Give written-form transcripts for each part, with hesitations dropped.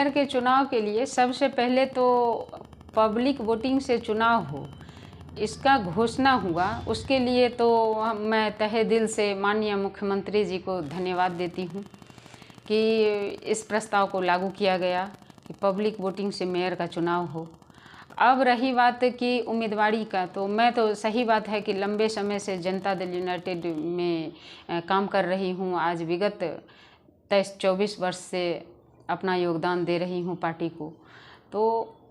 Mayor के चुनाव के लिए सबसे पहले तो पब्लिक वोटिंग से चुनाव हो, इसका घोषणा हुआ। उसके लिए तो मैं तहे दिल से माननीय मुख्यमंत्री जी को धन्यवाद देती हूँ कि इस प्रस्ताव को लागू किया गया कि पब्लिक वोटिंग से मेयर का चुनाव हो। अब रही बात की उम्मीदवारी का, तो मैं तो सही बात है कि लंबे समय से जनता दल यूनाइटेड में काम कर रही हूँ। आज विगत 23-24 वर्ष से अपना योगदान दे रही हूँ पार्टी को। तो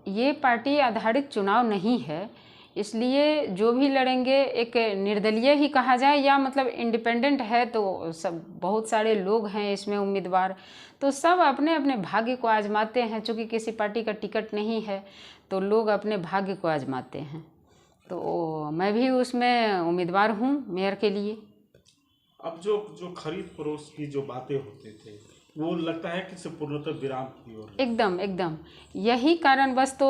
ये पार्टी आधारित चुनाव नहीं है, इसलिए जो भी लड़ेंगे एक निर्दलीय ही कहा जाए या मतलब इंडिपेंडेंट है। तो सब बहुत सारे लोग हैं इसमें उम्मीदवार, तो सब अपने अपने भाग्य को आजमाते हैं। चूँकि किसी पार्टी का टिकट नहीं है तो लोग अपने भाग्य को आजमाते हैं। तो मैं भी उसमें उम्मीदवार हूँ मेयर के लिए। अब जो खरीद फरोख्त की जो बातें होते थे वो लगता है कि पूर्णतः विराम की ओर। एकदम यही कारण बस तो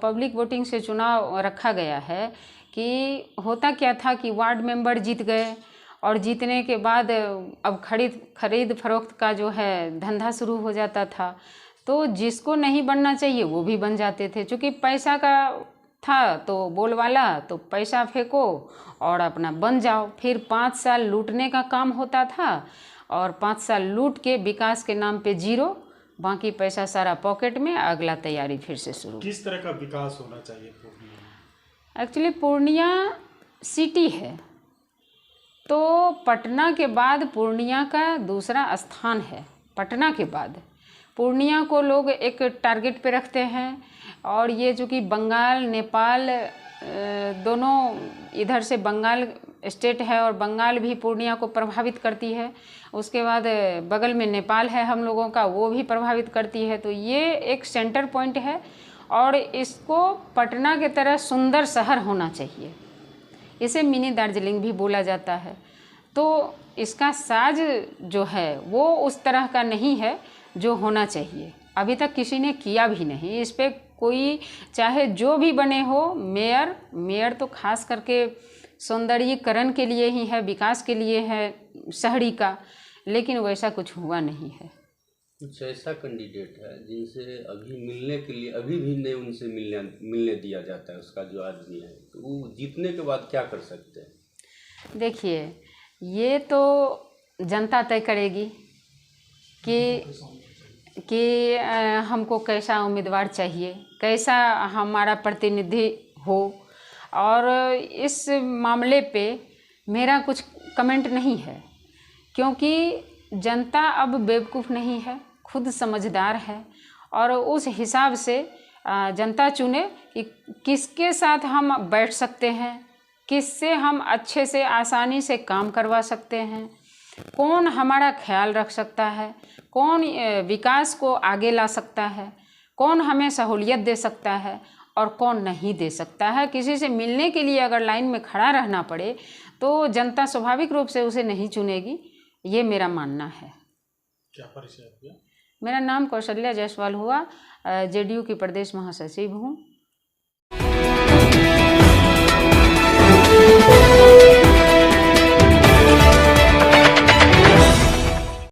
पब्लिक वोटिंग से चुनाव रखा गया है कि होता क्या था कि वार्ड मेंबर जीत गए और जीतने के बाद अब खरीद फरोख्त का जो है धंधा शुरू हो जाता था। तो जिसको नहीं बनना चाहिए वो भी बन जाते थे। चूँकि पैसा का था तो बोलवाला, तो पैसा फेंको और अपना बन जाओ। फिर 5 साल लूटने का काम होता था और 5 साल लूट के विकास के नाम पे जीरो, बाकी पैसा सारा पॉकेट में, अगला तैयारी फिर से शुरू। किस तरह का विकास होना चाहिए पूर्णिया में? एक्चुअली पूर्णिया सिटी है तो पटना के बाद पूर्णिया का दूसरा स्थान है। पटना के बाद पूर्णिया को लोग एक टारगेट पे रखते हैं। और ये जो कि बंगाल नेपाल दोनों, इधर से बंगाल स्टेट है और बंगाल भी पूर्णिया को प्रभावित करती है। उसके बाद बगल में नेपाल है हम लोगों का, वो भी प्रभावित करती है। तो ये एक सेंटर पॉइंट है और इसको पटना के तरह सुंदर शहर होना चाहिए। इसे मिनी दार्जिलिंग भी बोला जाता है। तो इसका साज जो है वो उस तरह का नहीं है जो होना चाहिए। अभी तक किसी ने किया भी नहीं। इस पर कोई चाहे जो भी बने हो, मेयर तो खास करके सौंदर्यीकरण के लिए ही है, विकास के लिए है शहरी का, लेकिन वैसा कुछ हुआ नहीं है। कुछ ऐसा कैंडिडेट है जिनसे अभी मिलने के लिए अभी भी नहीं उनसे मिलने दिया जाता है, उसका जो आदमी है, तो वो जीतने के बाद क्या कर सकते हैं? देखिए, ये तो जनता तय करेगी कि हमको कैसा उम्मीदवार चाहिए, कैसा हमारा प्रतिनिधि हो। और इस मामले पे मेरा कुछ कमेंट नहीं है, क्योंकि जनता अब बेवकूफ़ नहीं है, खुद समझदार है। और उस हिसाब से जनता चुने कि किसके साथ हम बैठ सकते हैं, किससे हम अच्छे से आसानी से काम करवा सकते हैं, कौन हमारा ख्याल रख सकता है, कौन विकास को आगे ला सकता है, कौन हमें सहूलियत दे सकता है और कौन नहीं दे सकता है। किसी से मिलने के लिए अगर लाइन में खड़ा रहना पड़े तो जनता स्वाभाविक रूप से उसे नहीं चुनेगी, ये मेरा मानना है। क्या परिचय आपका? मेरा नाम कौशल्या जायसवाल हुआ, जेडीयू की प्रदेश महासचिव हूँ।